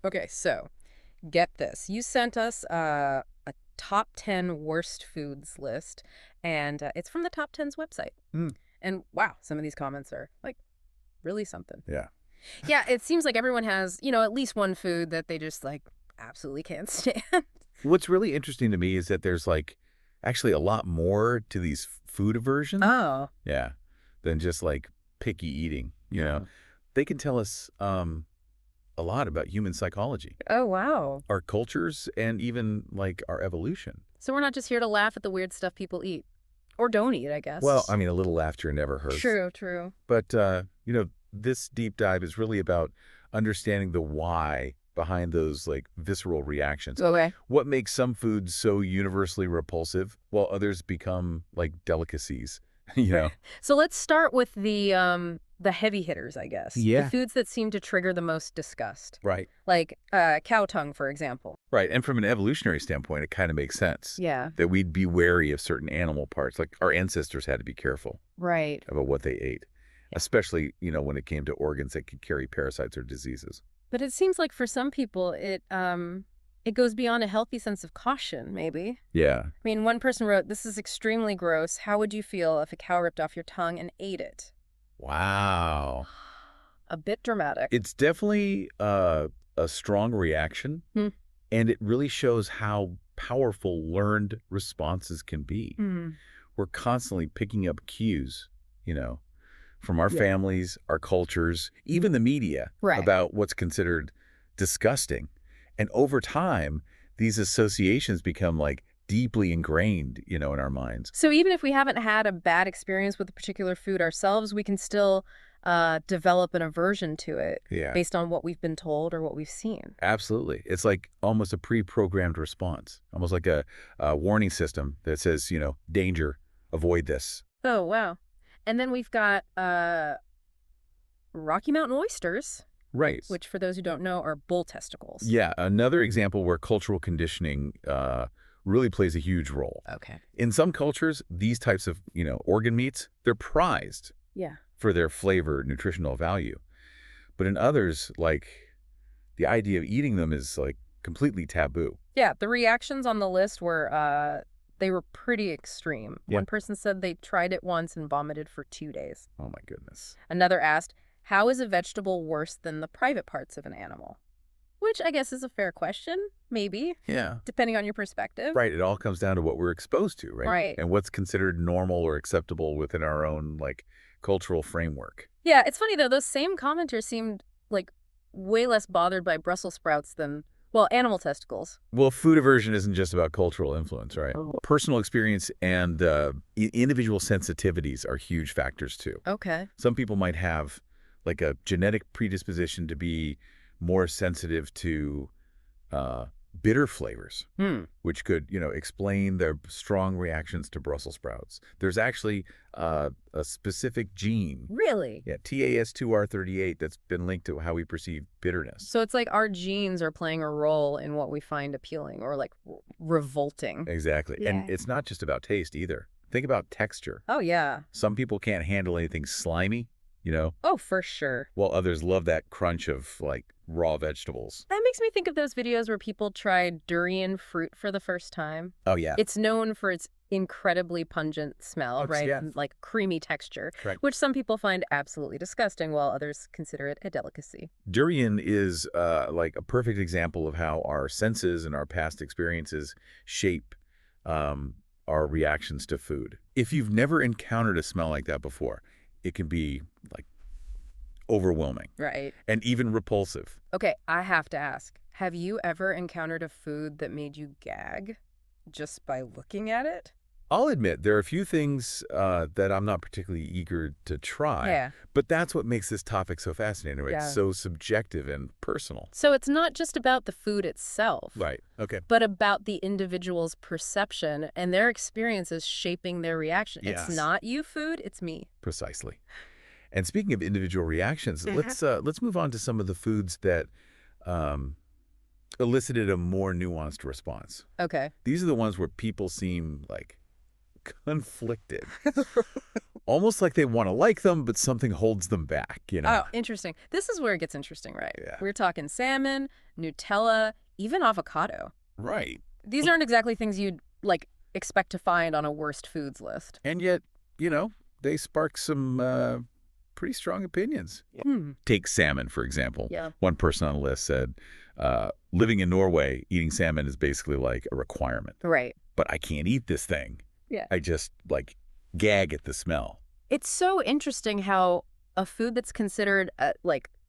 Okay, so get this. You sent us a top 10 worst foods list, and it's from the Top Ten's website. Mm. And wow, some of these comments are like really something. Yeah. Yeah, it seems like everyone has, at least one food that they just like absolutely can't stand. What's really interesting to me is that there's like actually a lot more to these food aversions. Oh. Yeah. Than just like picky eating. Yeah. They can tell us a lot about human psychology, Oh, wow. our cultures, and even like our evolution. So we're not just here to laugh at the weird stuff people eat. Or don't eat, I Well, guess. I mean, a little laughter never hurts. True, true. But, this deep dive is really about understanding the why behind those like visceral reactions. Okay. What makes some foods so universally repulsive while others become like delicacies, you know? So let's start with the heavy hitters, I guess. The Yeah. foods that seem to trigger the most disgust. Right. Like cow tongue, for example. Right. And from an evolutionary standpoint, it kind of makes sense Yeah. that we'd be wary of certain animal parts. Like our ancestors had to be careful Right. about what they ate, especially, when it came to organs that could carry parasites or diseases. But it seems like for some people it goes beyond a healthy sense of caution, maybe. Yeah. I mean, one person wrote, "This is extremely gross. How would you feel if a cow ripped off your tongue and ate it?" Wow. A bit dramatic. It's definitely a strong reaction, Hmm. and it really shows how powerful learned responses can be. Hmm. We're constantly picking up cues, you know, from our Yeah. families, our cultures, even the media Right. about what's considered disgusting. And over time, these associations become like deeply ingrained, in our minds. So even if we haven't had a bad experience with a particular food ourselves, we can still develop an aversion to it Yeah. based on what we've been told or what we've seen. Absolutely. It's like almost a pre-programmed response, almost like a warning system that says, danger, avoid this. Oh, wow. And then we've got Rocky Mountain oysters, Right. which for those who don't know are bull testicles. Yeah, another example where cultural conditioning really plays a huge role. Okay. In some cultures, these types of, organ meats, they're prized Yeah. for their flavor, nutritional value. But in others, like the idea of eating them is like completely taboo. Yeah, the reactions on the list were they were pretty extreme. Yeah. One person said they tried it once and vomited for 2 days. Oh my goodness. Another asked, "How is a vegetable worse than the private parts of an animal?" Which I guess is a fair question, maybe, Yeah. depending on your perspective. Right. It all comes down to what we're exposed to, right? Right. And what's considered normal or acceptable within our own like cultural framework. Yeah, it's funny though, those same commenters seemed like way less bothered by Brussels sprouts than, well, animal testicles. Well, food aversion isn't just about cultural influence, right? Oh. Personal experience and individual sensitivities are huge factors too. Okay. Some people might have like a genetic predisposition to be more sensitive to bitter flavors, Hmm. which could, explain their strong reactions to Brussels sprouts. There's actually a specific gene, Really? yeah, TAS2R38, that's been linked to how we perceive bitterness. So it's like our genes are playing a role in what we find appealing or like revolting. Exactly. Yeah. And it's not just about taste either. Think about texture. Oh, yeah. Some people can't handle anything slimy, Oh, for sure. while others love that crunch of like raw vegetables. That makes me think of those videos where people tried durian fruit for the first time. Oh, yeah. It's known for its incredibly pungent smell, right? yeah. And like creamy texture, Correct. which some people find absolutely disgusting while others consider it a delicacy. Durian is like a perfect example of how our senses and our past experiences shape our reactions to food. If you've never encountered a smell like that before, it can be like overwhelming Right. and even repulsive. Okay, I have to ask, have you ever encountered a food that made you gag just by looking at it? I'll admit there are a few things that I'm not particularly eager to try, Yeah. but that's what makes this topic so fascinating. Right? Yeah. It's so subjective and personal. So it's not just about the food itself, Right. Okay. but about the individual's perception and their experiences shaping their reaction. Yes. It's not you food, it's me. Precisely. And speaking of individual reactions, let's move on to some of the foods that elicited a more nuanced response. Okay. These are the ones where people seem like conflicted. Almost like they want to like them, but something holds them back, you know? Oh, interesting. This is where it gets interesting, right? Yeah. We're talking salmon, Nutella, even avocado. Right. These aren't exactly things you'd, like, expect to find on a worst foods list. And yet, they spark some pretty strong opinions. Hmm. Take salmon, for example. Yeah. One person on the list said, living in Norway, eating salmon is basically like a requirement. Right. But I can't eat this thing. Yeah. I just, gag at the smell. It's so interesting how a food that's considered,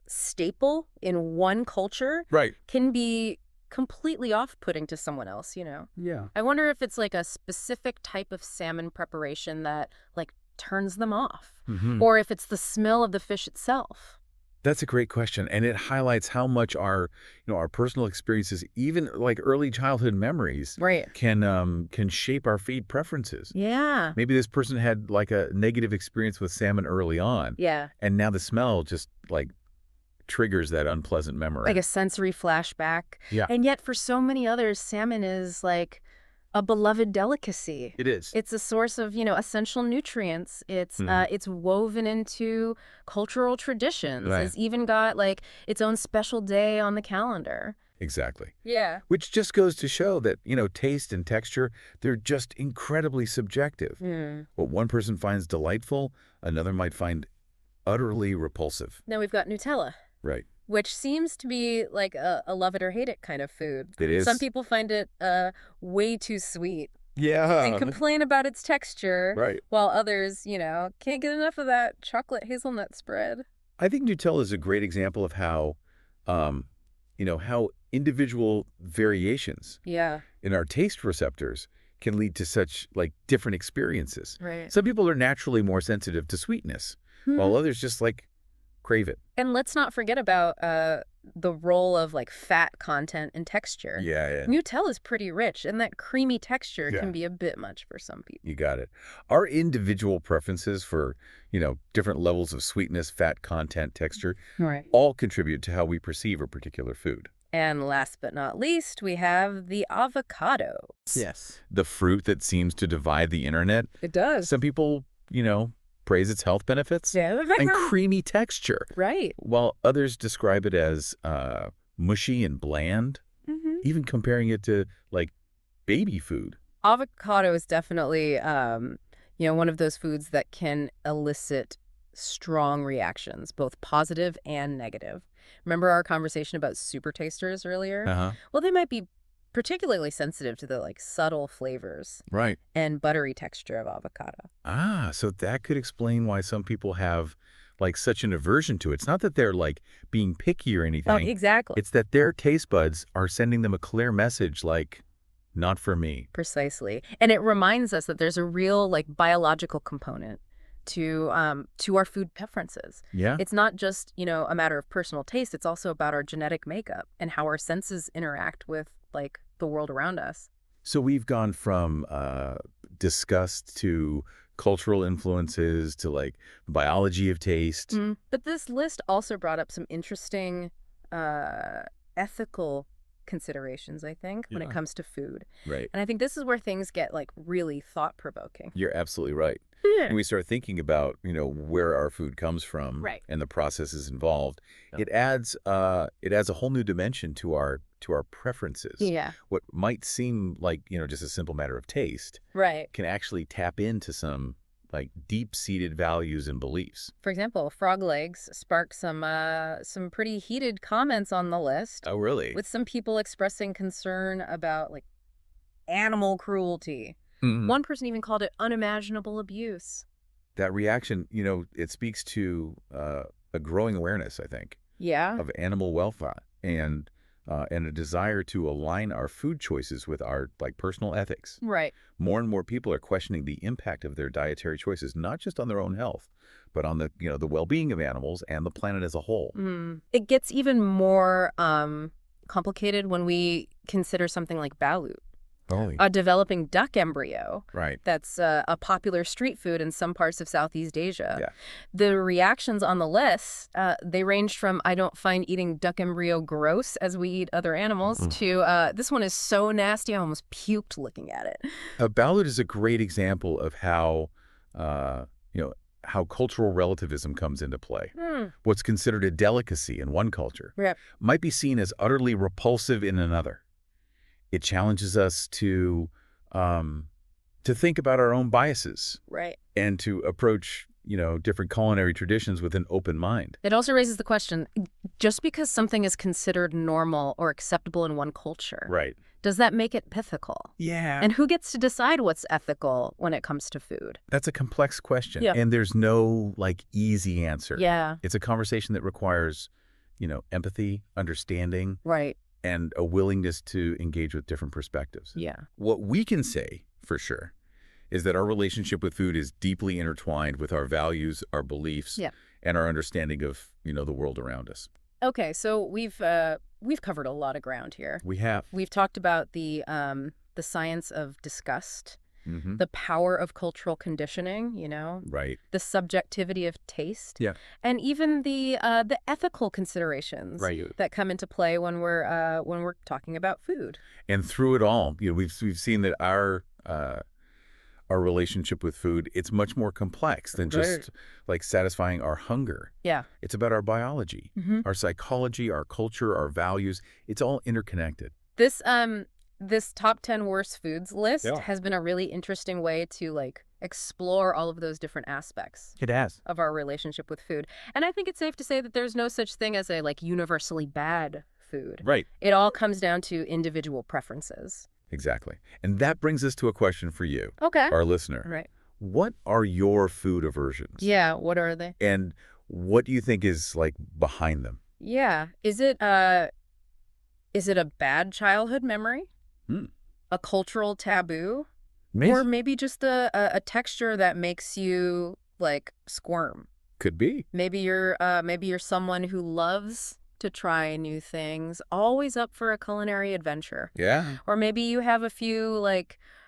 staple in one culture Right. can be completely off-putting to someone else, Yeah. I wonder if it's, like, a specific type of salmon preparation that, turns them off. Mm-hmm. Or if it's the smell of the fish itself. That's a great question, and it highlights how much our personal experiences, even like early childhood memories, Right. can shape our feed preferences. Yeah. Maybe this person had like a negative experience with salmon early on, Yeah. and now the smell just triggers that unpleasant memory. Like a sensory flashback. Yeah. And yet for so many others, salmon is like a beloved delicacy. It is. It's a source of, essential nutrients. It's Mhm. it's woven into cultural traditions. Right. It's even got its own special day on the calendar. Exactly. Yeah. Which just goes to show that, taste and texture, they're just incredibly subjective. What one person finds delightful, another might find utterly repulsive. Now we've got Nutella, Right. which seems to be like a love it or hate it kind of food. It is. Some people find it way too sweet Yeah. and complain about its texture, Right. while others, can't get enough of that chocolate hazelnut spread. I think Nutella is a great example of how, how individual variations Yeah, in our taste receptors can lead to such different experiences. right. Some people are naturally more sensitive to sweetness, while others just crave it. And let's not forget about the role of fat content and texture. Yeah. Nutella's pretty rich, and that creamy texture Yeah. can be a bit much for some people. You got it. Our individual preferences for, different levels of sweetness, fat content, texture, Right. all contribute to how we perceive a particular food. And last but not least, we have the avocado. Yes. The fruit that seems to divide the internet. It does. Some people, praise its health benefits and creamy texture, Right. while others describe it as mushy and bland, even comparing it to, baby food. Avocado is definitely, one of those foods that can elicit strong reactions, both positive and negative. Remember our conversation about super tasters earlier? Uh-huh. Well, they might be particularly sensitive to the subtle flavors Right. and buttery texture of avocado. Ah, so that could explain why some people have, such an aversion to it. It's not that they're, being picky or anything. Oh, exactly. It's that their taste buds are sending them a clear message not for me. Precisely. And it reminds us that there's a real biological component to our food preferences. Yeah. It's not just, a matter of personal taste. It's also about our genetic makeup and how our senses interact with the world around us. So we've gone from disgust to cultural influences to the biology of taste. But this list also brought up some interesting ethical considerations, I think, when it Yeah. comes to food. Right. And I think this is where things get really thought-provoking. You're absolutely right. And we start thinking about, where our food comes from Right. and the processes involved. It adds a whole new dimension to our preferences. Yeah. What might seem like, just a simple matter of taste Right. can actually tap into some deep-seated values and beliefs. For example, frog legs sparked some pretty heated comments on the list, Oh, really? with some people expressing concern about animal cruelty. Mhm. One person even called it unimaginable abuse. That reaction, it speaks to a growing awareness, I think, Yeah. of animal welfare and a desire to align our food choices with our personal ethics. Right. More and more people are questioning the impact of their dietary choices, not just on their own health, but on the well-being of animals and the planet as a whole. It gets even more complicated when we consider something like balut. Oh, a developing duck embryo right. that's a popular street food in some parts of Southeast Asia. Yeah. The reactions on the list, they ranged from "I don't find eating duck embryo gross as we eat other animals" to "This one is so nasty I almost puked looking at it." Ballard is a great example of how, you know, how cultural relativism comes into play. What's considered a delicacy in one culture Yep. might be seen as utterly repulsive in another. It challenges us to think about our own biases Right. and to approach, different culinary traditions with an open mind. It also raises the question, just because something is considered normal or acceptable in one culture, Right. does that make it ethical? Yeah. And who gets to decide what's ethical when it comes to food? That's a complex question. Yeah. And there's no, easy answer. Yeah, It's a conversation that requires, empathy, understanding, right. and a willingness to engage with different perspectives. Yeah. What we can say, for sure, is that our relationship with food is deeply intertwined with our values, our beliefs, Yeah. and our understanding of, the world around us. Okay, so we've covered a lot of ground here. We have. We've talked about the science of disgust, Mm-hmm. the power of cultural conditioning, Right. the subjectivity of taste, Yeah. and even the ethical considerations Right. that come into play when we're talking about food. And through it all, we've seen that our relationship with food, it's much more complex than just satisfying our hunger. Yeah. It's about our biology, our psychology, our culture, our values. It's all interconnected. This top 10 worst foods list Yeah. has been a really interesting way to explore all of those different aspects It has. of our relationship with food. And I think it's safe to say that there's no such thing as a universally bad food. Right. It all comes down to individual preferences. Exactly. And that brings us to a question for you, Okay. our listener. Right. What are your food aversions? Yeah, what are they? And what do you think is behind them? Yeah. Is it a bad childhood memory? Hmm. A cultural taboo? Maybe. Or maybe just a texture that makes you squirm? Could be. Maybe you're someone who loves to try new things, always up for a culinary adventure. Yeah. Or maybe you have a few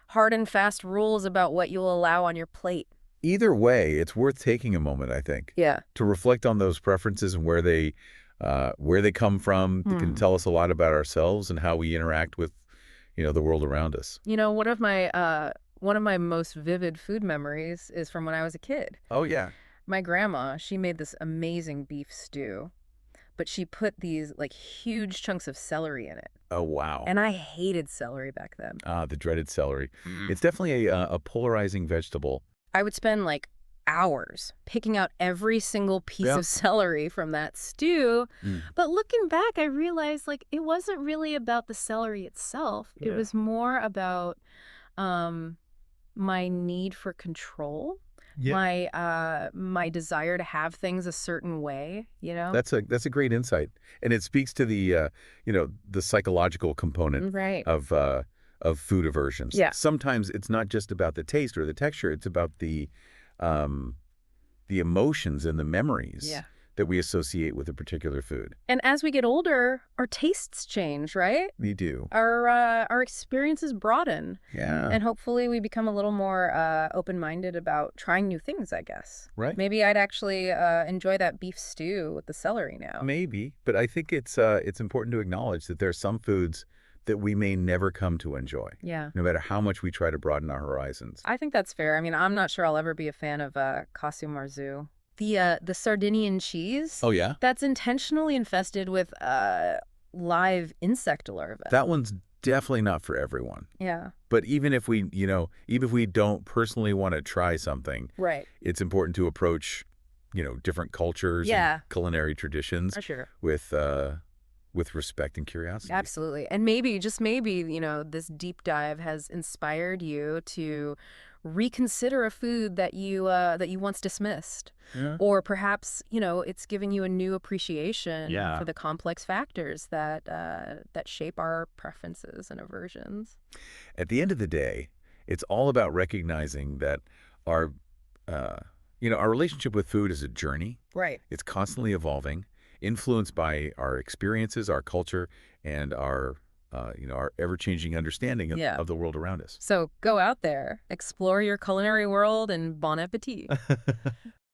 hard and fast rules about what you'll allow on your plate. Either way, it's worth taking a moment, I think, Yeah. to reflect on those preferences and where they come from. It can tell us a lot about ourselves and how we interact with, the world around us. One of my most vivid food memories is from when I was a kid. Oh, yeah. My grandma, she made this amazing beef stew, but she put these huge chunks of celery in it. Oh, wow. And I hated celery back then. The dreaded celery. It's definitely a polarizing vegetable. I would spend hours picking out every single piece Yeah. of celery from that stew. Mm. But looking back, I realized it wasn't really about the celery itself. It Yeah. was more about my need for control, my desire to have things a certain way, That's a great insight. And it speaks to the psychological component Right. of food aversions. Yeah. Sometimes it's not just about the taste or the texture, it's about the emotions and the memories Yeah. that we associate with a particular food. And as we get older, our tastes change, right? We do. Our experiences broaden. Yeah. And hopefully we become a little more open-minded about trying new things, I guess. Right. Maybe I'd actually enjoy that beef stew with the celery now. Maybe, but I think it's important to acknowledge that there are some foods that we may never come to enjoy, Yeah. no matter how much we try to broaden our horizons. I think that's fair. I mean, I'm not sure I'll ever be a fan of casu marzu. The Sardinian cheese, Oh, yeah? that's intentionally infested with live insect larvae. That one's definitely not for everyone. Yeah. But even if we don't personally want to try something, Right. it's important to approach, different cultures Yeah. and culinary traditions For sure. with respect and curiosity. Absolutely. And maybe, just maybe, this deep dive has inspired you to reconsider a food that you once dismissed. Yeah. Or perhaps, it's giving you a new appreciation Yeah. for the complex factors that shape our preferences and aversions. At the end of the day, it's all about recognizing that our relationship with food is a journey. Right. It's constantly evolving, influenced by our experiences, our culture, and our our ever-changing understanding Yeah. of the world around us. So go out there, explore your culinary world, and bon appetit.